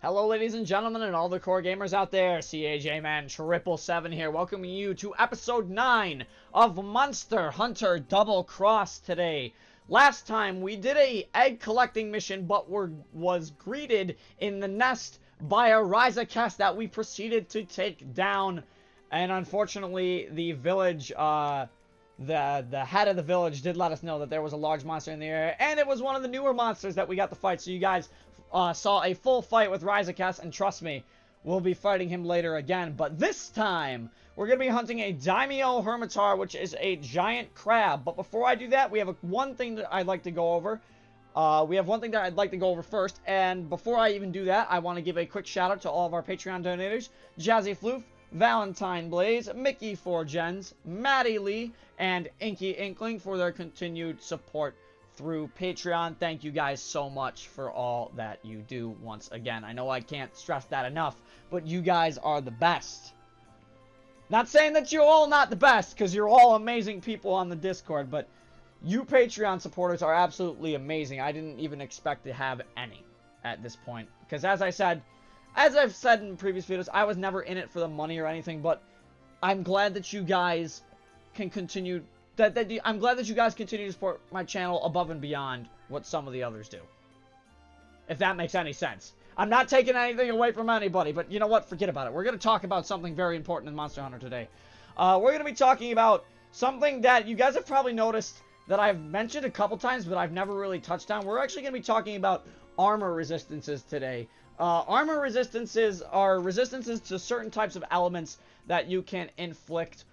Hello, ladies and gentlemen, and all the core gamers out there. CAJ-Man777 here, welcoming you to episode 9 of Monster Hunter Double Cross today. Last time, we did a egg collecting mission, but was greeted in the nest by a Ryza that we proceeded to take down. And unfortunately, the village, the head of the village did let us know that there was a large monster in the area, and it was one of the newer monsters that we got to fight. So you guys saw a full fight with Ryza, and trust me, we'll be fighting him later again. But this time, we're going to be hunting a Daimyo Hermitaur, which is a giant crab. But before I do that, we have one thing that I'd like to go over. First, and before I even do that, I want to give a quick shout out to all of our Patreon donators: Jazzy Floof, Valentine Blaze, Mickey 4Gens, Maddie Lee, and Inky Inkling for their continued support through Patreon. Thank you guys so much for all that you do once again. I know I can't stress that enough, but you guys are the best. Not saying that you're all not the best, because you're all amazing people on the Discord, but you Patreon supporters are absolutely amazing. I didn't even expect to have any at this point, because as I've said in previous videos, I was never in it for the money or anything, but I'm glad that you guys can continue. I'm glad that you guys continue to support my channel above and beyond what some of the others do. If that makes any sense. I'm not taking anything away from anybody, but you know what? Forget about it. We're going to talk about something very important in Monster Hunter today. We're going to be talking about something that you guys have probably noticed that I've mentioned a couple times, but I've never really touched on. We're actually going to be talking about armor resistances today. Armor resistances are resistances to certain types of elements that you can inflict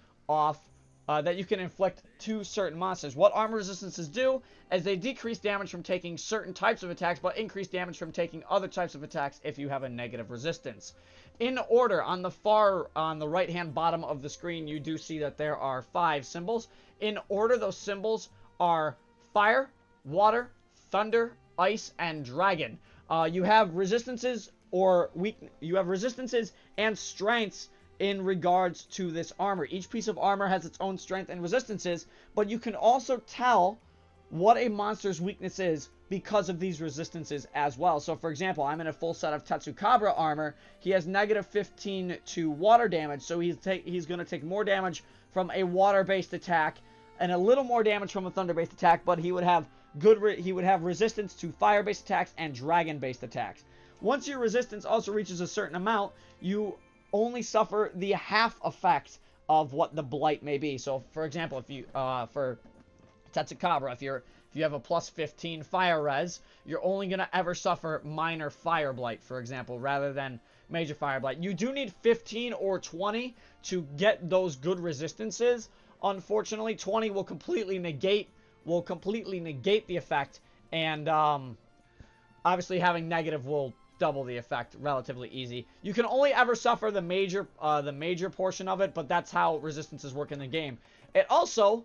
to certain monsters. What armor resistances do is they decrease damage from taking certain types of attacks, but increase damage from taking other types of attacks if you have a negative resistance. In order, on the right-hand bottom of the screen, you do see that there are 5 symbols. In order, those symbols are fire, water, thunder, ice, and dragon. You have resistances and strengths in regards to this armor. Each piece of armor has its own strength and resistances, but you can also tell what a monster's weakness is because of these resistances as well. So for example, I'm in a full set of Tetsukabra armor. He has -15 to water damage, so he's going to take more damage from a water-based attack and a little more damage from a thunder-based attack, but he would have resistance to fire-based attacks and dragon-based attacks. Once your resistance also reaches a certain amount, you only suffer the half effect of what the blight may be. So for example, if you for Tetsukabra, if you have a +15 fire res, you're only going to ever suffer minor fire blight, for example, rather than major fire blight. You do need 15 or 20 to get those good resistances. Unfortunately, 20 will completely negate the effect, and obviously having negative will double the effect relatively easy. You can only ever suffer the major portion of it, but that's how resistances work in the game. It also,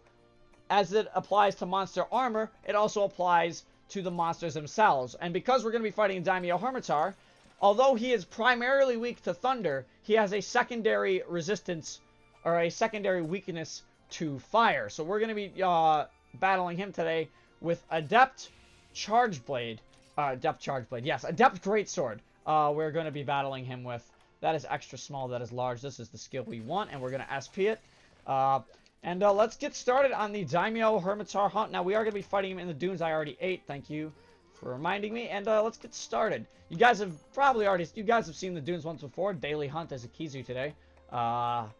as it applies to monster armor, it also applies to the monsters themselves. And because we're going to be fighting Daimyo Hermitaur, although he is primarily weak to thunder, he has a secondary resistance, or a secondary weakness to fire. So we're going to be battling him today with Adept Charge Blade. Adept Charge Blade, yes. Adept Greatsword. We're going to be battling him with. That is extra small, that is large. This is the skill we want, and we're going to SP it. Let's get started on the Daimyo Hermitaur hunt. Now, we are going to be fighting him in the dunes I already ate. Thank you for reminding me. And let's get started. You guys have seen the dunes once before. Daily hunt as a Kizu today. Or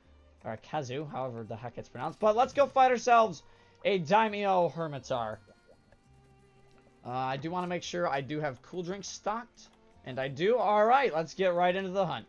a Kazu, however the heck it's pronounced. But let's go fight ourselves a Daimyo Hermitaur. I do want to make sure I do have cool drinks stocked. And I do. Alright, let's get right into the hunt.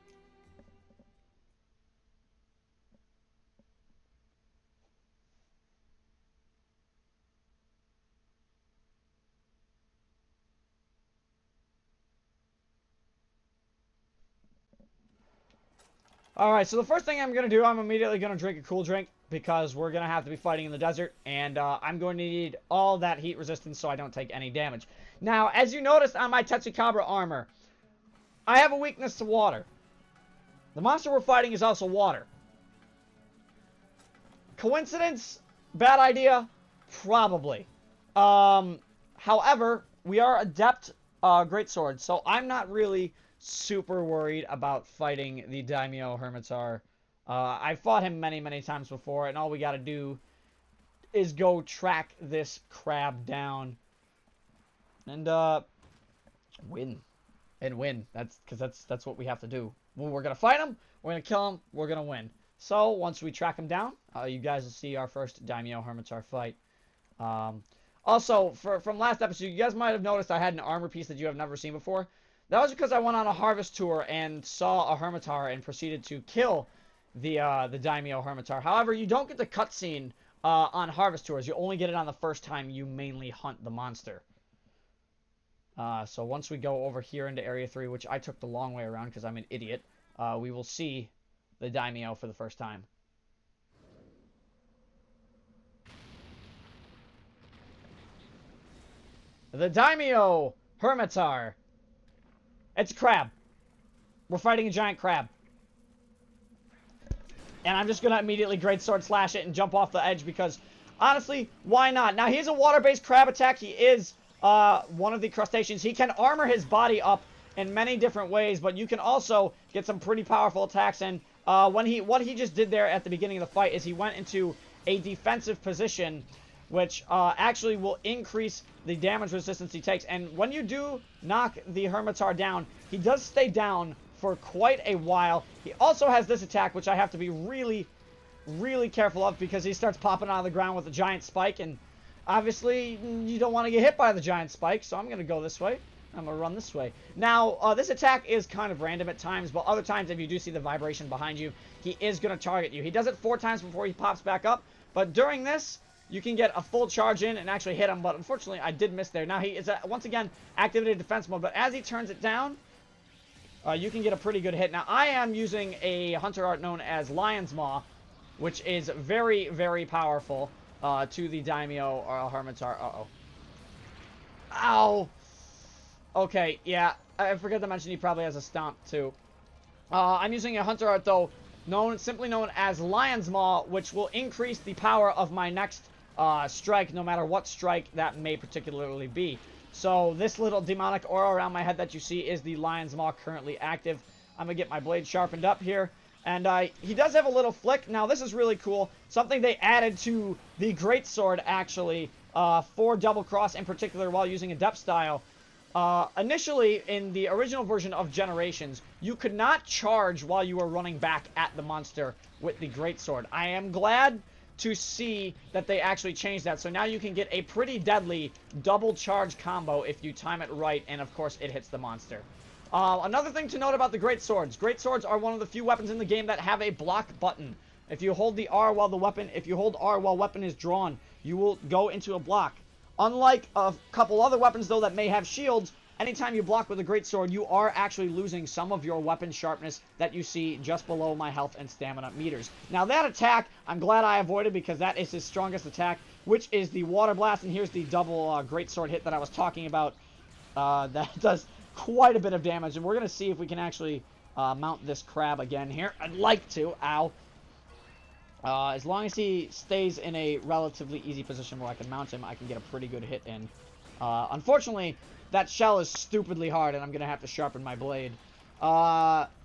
Alright, so the first thing I'm going to do, I'm immediately going to drink a cool drink, because we're going to have to be fighting in the desert, and I'm going to need all that heat resistance so I don't take any damage. Now, as you noticed on my Tetsukabra armor, I have a weakness to water. The monster we're fighting is also water. Coincidence? Bad idea? Probably. However, we are adept greatsword, so I'm not really super worried about fighting the Daimyo Hermitaur. I fought him many, many times before, and all we gotta do is go track this crab down and win. And win. That's what we have to do. When we're gonna fight him, we're gonna kill him, we're gonna win. So once we track him down, you guys will see our first Daimyo Hermitaur fight. Also, from last episode, you guys might have noticed I had an armor piece that you have never seen before. That was because I went on a harvest tour and saw a Hermitaur and proceeded to kill the Daimyo Hermitaur. However, you don't get the cutscene on harvest tours. You only get it on the first time you mainly hunt the monster. So once we go over here into Area 3, which I took the long way around because I'm an idiot, we will see the Daimyo for the first time. The Daimyo Hermitaur. It's a crab. We're fighting a giant crab. And I'm just going to immediately Greatsword slash it and jump off the edge because, honestly, why not? Now, he's a water-based crab attack. He is one of the crustaceans. He can armor his body up in many different ways, but you can also get some pretty powerful attacks. And what he just did there at the beginning of the fight is he went into a defensive position, which actually will increase the damage resistance he takes. And when you do knock the Hermitaur down, he does stay down for quite a while. He also has this attack, which I have to be really, really careful of because he starts popping out of the ground with a giant spike. And obviously, you don't want to get hit by the giant spike, so I'm going to go this way. I'm going to run this way. Now, this attack is kind of random at times, but other times, if you do see the vibration behind you, he is going to target you. He does it 4 times before he pops back up, but during this, you can get a full charge in and actually hit him, but unfortunately, I did miss there. Now, he is, once again, activated defense mode, but as he turns it down, you can get a pretty good hit. Now, I am using a hunter art known as Lion's Maw, which is very, very powerful to the Daimyo Hermitaur. Uh-oh. Ow! Okay, yeah, I forgot to mention he probably has a stomp, too. I'm using a hunter art, though, simply known as Lion's Maw, which will increase the power of my next strike, no matter what strike that may particularly be. So this little demonic aura around my head that you see is the Lion's Maw currently active. I'm going to get my blade sharpened up here. And he does have a little flick. Now this is really cool. Something they added to the Greatsword, actually, for Double Cross in particular while using Adept style. Initially, in the original version of Generations, you could not charge while you were running back at the monster with the Greatsword. I am glad to see that they actually changed that. So now you can get a pretty deadly double charge combo if you time it right, and of course it hits the monster. Another thing to note about the Greatswords. Greatswords are one of the few weapons in the game that have a block button. If you hold the R while weapon is drawn, you will go into a block. Unlike a couple other weapons, though, that may have shields, anytime you block with a Greatsword, you are actually losing some of your weapon sharpness that you see just below my health and stamina meters. Now, that attack, I'm glad I avoided because that is his strongest attack, which is the Water Blast, and here's the double Greatsword hit that I was talking about. That does quite a bit of damage, and we're going to see if we can actually mount this crab again here. I'd like to. Ow. As long as he stays in a relatively easy position where I can mount him, I can get a pretty good hit in. Unfortunately, that shell is stupidly hard, and I'm going to have to sharpen my blade.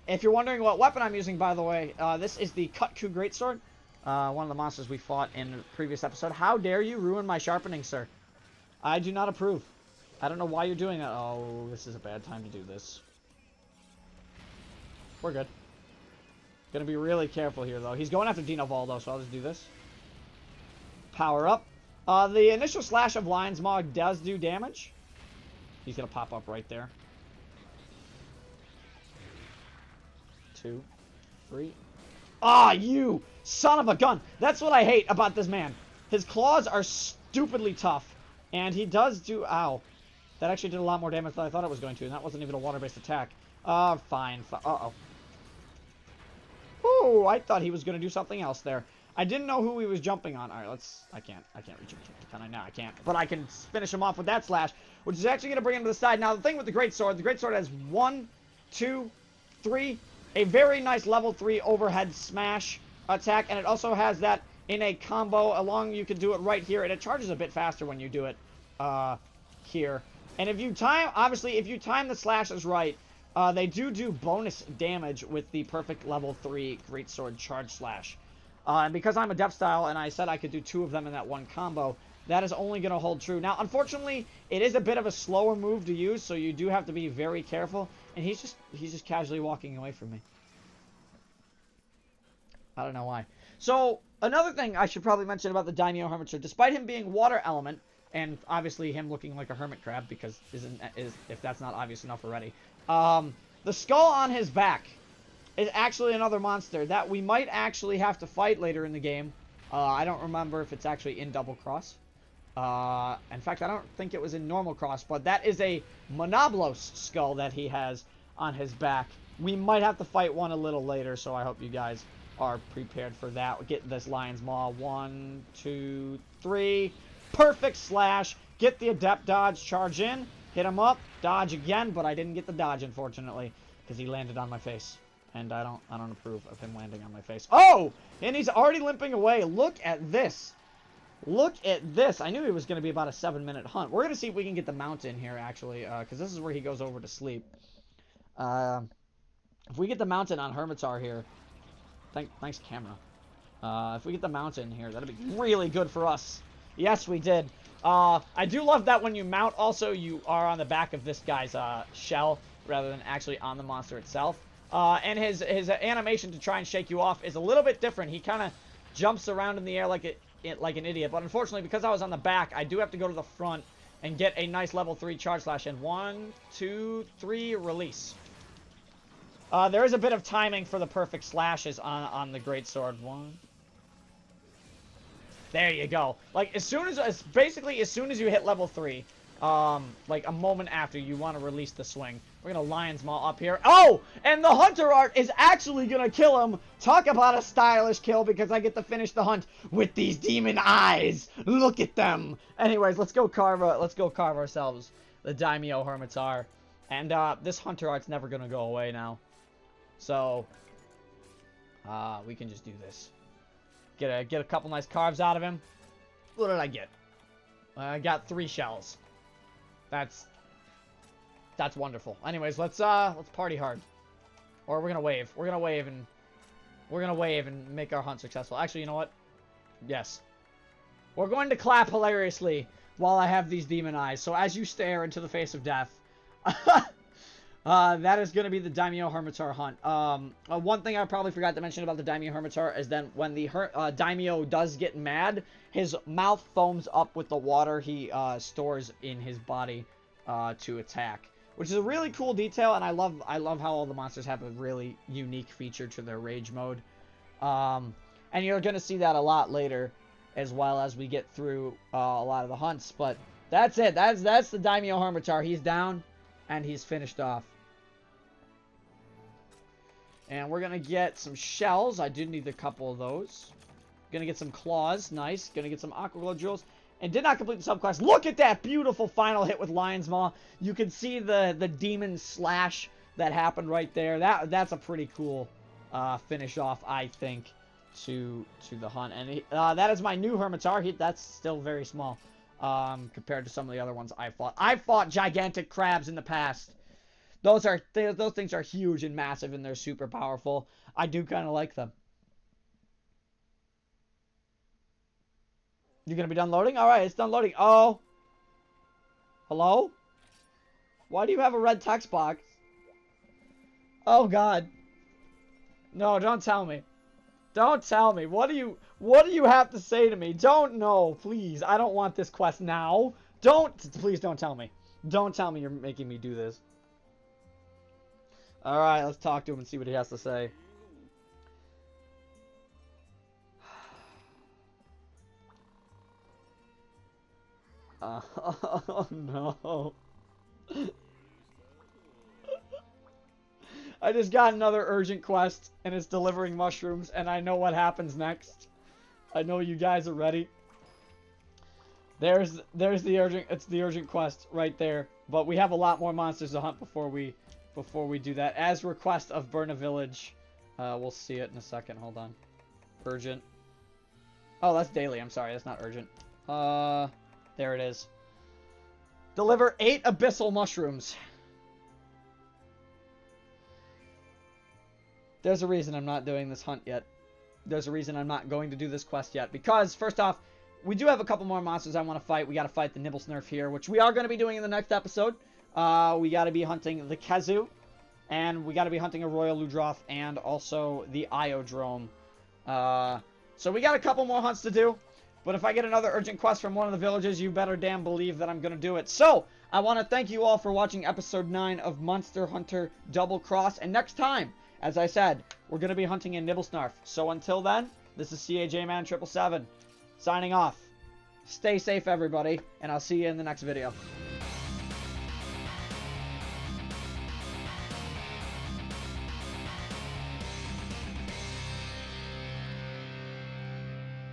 If you're wondering what weapon I'm using, by the way, this is the Kut-Ku Greatsword, one of the monsters we fought in the previous episode. How dare you ruin my sharpening, sir? I do not approve. I don't know why you're doing that. Oh, this is a bad time to do this. We're good. Gonna be really careful here, though. He's going after Dino Voldo, so I'll just do this. Power up. The initial slash of Lion's Maw does do damage. He's gonna pop up right there. 2, 3. Ah, you son of a gun! That's what I hate about this man. His claws are stupidly tough, and he does do... Ow. That actually did a lot more damage than I thought it was going to, and that wasn't even a water-based attack. Fine. Uh-oh. Ooh, I thought he was going to do something else there. I didn't know who he was jumping on. All right, let's... I can't reach him. Can I? No, I can't. But I can finish him off with that slash, which is actually going to bring him to the side. Now, the thing with the Greatsword has 1, 2, 3, a very nice level 3 overhead smash attack, and it also has that in a combo along. You can do it right here, and it charges a bit faster when you do it here. And if you time, obviously, if you time the slashes right, They do bonus damage with the perfect level 3 Greatsword Charge Slash. And because I'm a Depth Style and I said I could do 2 of them in that one combo, that is only going to hold true. Now, unfortunately, it is a bit of a slower move to use, so you do have to be very careful. And he's just casually walking away from me. I don't know why. So, another thing I should probably mention about the Daimyo Hermitaur, despite him being water element, and obviously him looking like a hermit crab, because if that's not obvious enough already, the skull on his back is actually another monster that we might actually have to fight later in the game. I don't remember if it's actually in Double Cross. In fact, I don't think it was in Normal Cross, but that is a Monoblos skull that he has on his back. We might have to fight one a little later, so I hope you guys are prepared for that. Get this Lion's Maw. 1, 2, 3. Perfect slash. Get the Adept dodge. Charge in. Hit him up. Dodge again, but I didn't get the dodge, unfortunately, because he landed on my face. And I don't approve of him landing on my face. Oh! And he's already limping away. Look at this. Look at this. I knew he was going to be about a 7-minute hunt. We're going to see if we can get the mount in here, actually, because this is where he goes over to sleep. If we get the mountain on Hermitaur here, thanks, camera. If we get the mountain here, that'd be really good for us. Yes, we did. I do love that when you mount, also, you are on the back of this guy's shell, rather than actually on the monster itself. And his animation to try and shake you off is a little bit different. He kind of jumps around in the air like an idiot. But unfortunately, because I was on the back, I do have to go to the front and get a nice level 3 charge slash in. 1, 2, 3, release. There is a bit of timing for the perfect slashes on the Greatsword. 1. There you go. Like, basically as soon as you hit level 3, like a moment after, you want to release the swing. We're gonna Lion's Maw up here. Oh! And the Hunter Art is actually gonna kill him. Talk about a stylish kill, because I get to finish the hunt with these demon eyes. Look at them. Anyways, let's go carve ourselves the Daimyo Hermitaur. And this Hunter Art's never gonna go away now. So we can just do this. Get a couple nice carves out of him. What did I get? I got 3 shells. That's wonderful. Anyways, let's party hard. Or we're gonna wave. We're gonna wave and make our hunt successful. Actually, you know what? Yes. We're going to clap hilariously while I have these demon eyes. So as you stare into the face of death, that is going to be the Daimyo Hermitaur hunt. One thing I probably forgot to mention about the Daimyo Hermitaur is then when the Daimyo does get mad, his mouth foams up with the water he stores in his body to attack, which is a really cool detail, and I love how all the monsters have a really unique feature to their rage mode. And you're going to see that a lot later, as well as we get through a lot of the hunts. But that's it. That's the Daimyo Hermitaur. He's down, and he's finished off. And we're going to get some shells. I do need a couple of those. Going to get some claws. Nice. Going to get some Aqua Glow Jewels. And did not complete the subquest. Look at that beautiful final hit with Lion's Maw. You can see the demon slash that happened right there. That's a pretty cool finish off, I think, to the hunt. And that is my new Hermitaur. That's still very small compared to some of the other ones I fought. I've fought gigantic crabs in the past. Those things are huge and massive, and they're super powerful. I do kind of like them. You're going to be done loading? Alright, it's done loading. Oh. Hello? Why do you have a red text box? Oh, God. No, don't tell me. Don't tell me. What do you have to say to me? Don't know, please. I don't want this quest now. Please don't tell me. Don't tell me you're making me do this. Alright, let's talk to him and see what he has to say. Oh, no. I just got another urgent quest, and it's delivering mushrooms, and I know what happens next. I know you guys are ready. There's the urgent quest right there. But we have a lot more monsters to hunt before we do that. As request of Burn a Village. We'll see it in a second. Hold on. Urgent. Oh, that's daily. I'm sorry. That's not urgent. There it is. Deliver 8 abyssal mushrooms. There's a reason I'm not doing this hunt yet. There's a reason I'm not going to do this quest yet. Because, first off, we do have a couple more monsters I want to fight. We got to fight the Nibblesnurf here, which we are going to be doing in the next episode. We got to be hunting the Khezu. And we got to be hunting a Royal Ludroth and also the Iodrome. So we got a couple more hunts to do. But if I get another urgent quest from one of the villages, you better damn believe that I'm going to do it. So, I want to thank you all for watching episode 9 of Monster Hunter Double Cross. And next time, as I said, we're going to be hunting in Nibblesnarf. So until then, this is CAJman777, signing off. Stay safe, everybody, and I'll see you in the next video.